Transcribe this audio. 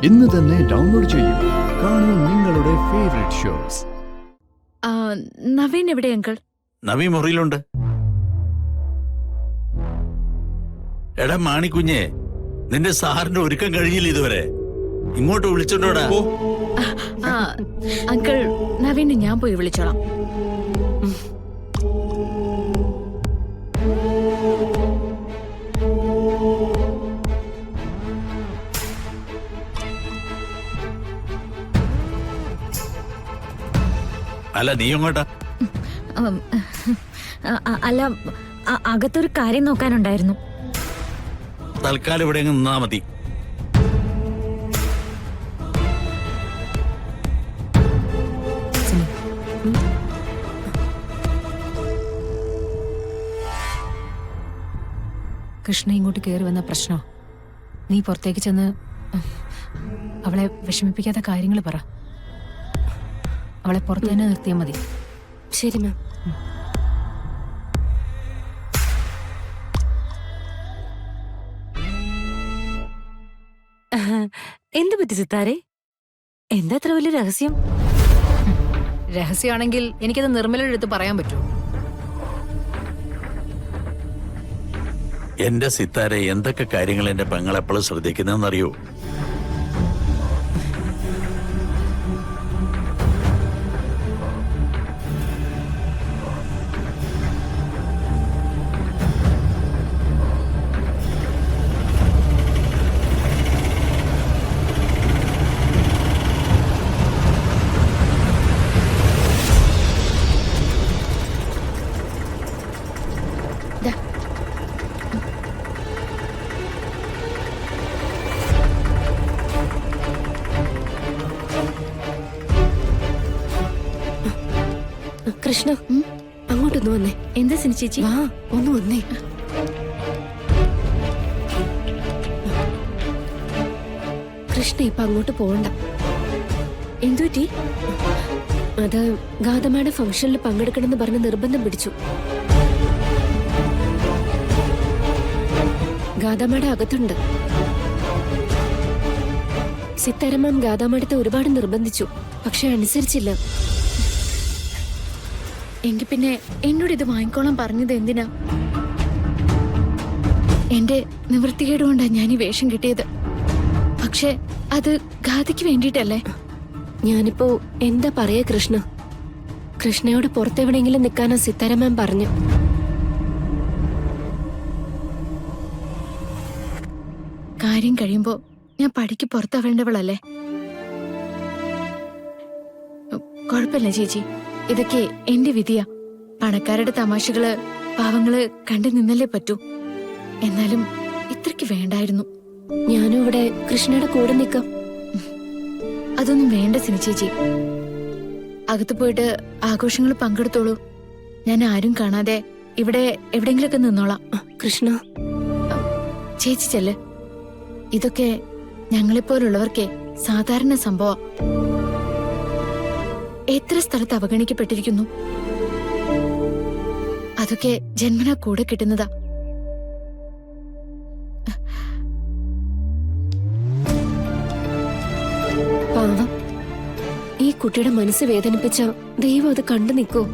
ഇന്ന് തന്നെ ഡൗൺലോഡ് ചെയ്യൂ. കാണൂ നിങ്ങളുടെ ഫേവറേറ്റ് ഷോസ്. നവീൻ എവിടെ അങ്കിൾ? നവീൻ മുറിയിലുണ്ട്. എടാ മാണിക്കുഞ്ഞെ, നിന്റെ സാറിന്റെ ഒരുക്കം കഴിഞ്ഞില്ല ഇതുവരെ. ഇങ്ങോട്ട് വിളിച്ചോണ്ടോടാ. അങ്കിൾ, നവീനെ ഞാൻ പോയി വിളിച്ചോളാം. അല്ല, നീ എങ്ങോട്ടാ? അല്ല, അകത്തൊരു കാര്യം നോക്കാനുണ്ടായിരുന്നു. തൽക്കാലം ഇവിടെ നിന്നാ മതി. കൃഷ്ണ ഇങ്ങോട്ട് കയറി വന്ന പ്രശ്നോ? നീ പുറത്തേക്ക് ചെന്ന് അവളെ വിഷമിപ്പിക്കാത്ത കാര്യങ്ങൾ പറ. അവളെ പുറത്ത് തന്നെ നിർത്തിയാൽ മതി. ശരി മാം. എന്ത് പറ്റി സിത്താരെ? എന്താ അത്ര വലിയ രഹസ്യം? രഹസ്യമാണെങ്കിൽ എനിക്കത് നിർമ്മലയുടെ അടുത്ത് പറയാൻ പറ്റുമോ? എന്റെ സിത്താരെ, എന്തൊക്കെ കാര്യങ്ങൾ എന്റെ പെങ്ങൾ എപ്പോഴും ശ്രദ്ധിക്കുന്നതെന്നറിയോ? കൃഷ്ണ, അങ്ങോട്ടൊന്ന് വന്നേ. എന്താ സിനി ചേച്ചി? വാ, ഒന്ന് വന്നേ. കൃഷ്ണ ഇപ്പൊ അങ്ങോട്ട് പോവണ്ട. എന്തുപറ്റി? അത് ഗാതമ്മയുടെ ഫംഗ്ഷനിൽ പങ്കെടുക്കണമെന്ന് പറഞ്ഞ് നിർബന്ധം പിടിച്ചു. ഗാതമ്മയുടെ അകത്തുണ്ട്. സിത്താരമ്മ ഗാതമ്മടുത്ത് ഒരുപാട് നിർബന്ധിച്ചു, പക്ഷെ അനുസരിച്ചില്ല. എങ്കി പിന്നെ എന്നോട് ഇത് വാങ്ങിക്കോളാൻ പറഞ്ഞത് എന്തിനാ? എന്റെ നിവൃത്തികേട് കൊണ്ടാ ഞാൻ ഈ വേഷം കിട്ടിയത്. പക്ഷെ അത് ഗാഥയ്ക്ക് വേണ്ടിയിട്ടല്ലേ? ഞാനിപ്പോ എന്താ പറയാ കൃഷ്ണ? കൃഷ്ണയോട് പുറത്തെവിടെയെങ്കിലും നിൽക്കാനാ സിത്താരമ്മ പറഞ്ഞു. കാര്യം കഴിയുമ്പോ ഞാൻ പടിക്ക് പുറത്താവേണ്ടവളല്ലേ? കുഴപ്പമില്ല ചേച്ചി, ഇതൊക്കെ എന്റെ വിധിയാ. പണക്കാരുടെ തമാശകള് പാവങ്ങള് കണ്ടു നിന്നല്ലേ പറ്റൂ. എന്നാലും ഇത്രയ്ക്ക് വേണ്ടായിരുന്നു. ഞാനും ഇവിടെ കൃഷ്ണയുടെ കൂടെ നിൽക്കാം. അതൊന്നും വേണ്ട സിനി ചേച്ചി. അകത്ത് പോയിട്ട് ആഘോഷങ്ങൾ പങ്കെടുത്തോളൂ. ഞാൻ ആരും കാണാതെ ഇവിടെ എവിടെയെങ്കിലൊക്കെ നിന്നോളാം. കൃഷ്ണ, ചേച്ചി ചെല്ല്. ഇതൊക്കെ ഞങ്ങളെപ്പോലുള്ളവർക്കേ സാധാരണ സംഭവം. എത്ര സ്ഥലത്ത് അവഗണിക്കപ്പെട്ടിരിക്കുന്നു. അതൊക്കെ ജന്മനാ കൂടെ കിട്ടുന്നതാ. പാവം, ഈ കുട്ടിയുടെ മനസ്സ് വേദനിപ്പിച്ച ദൈവം അത് കണ്ടു നിൽക്കൂ.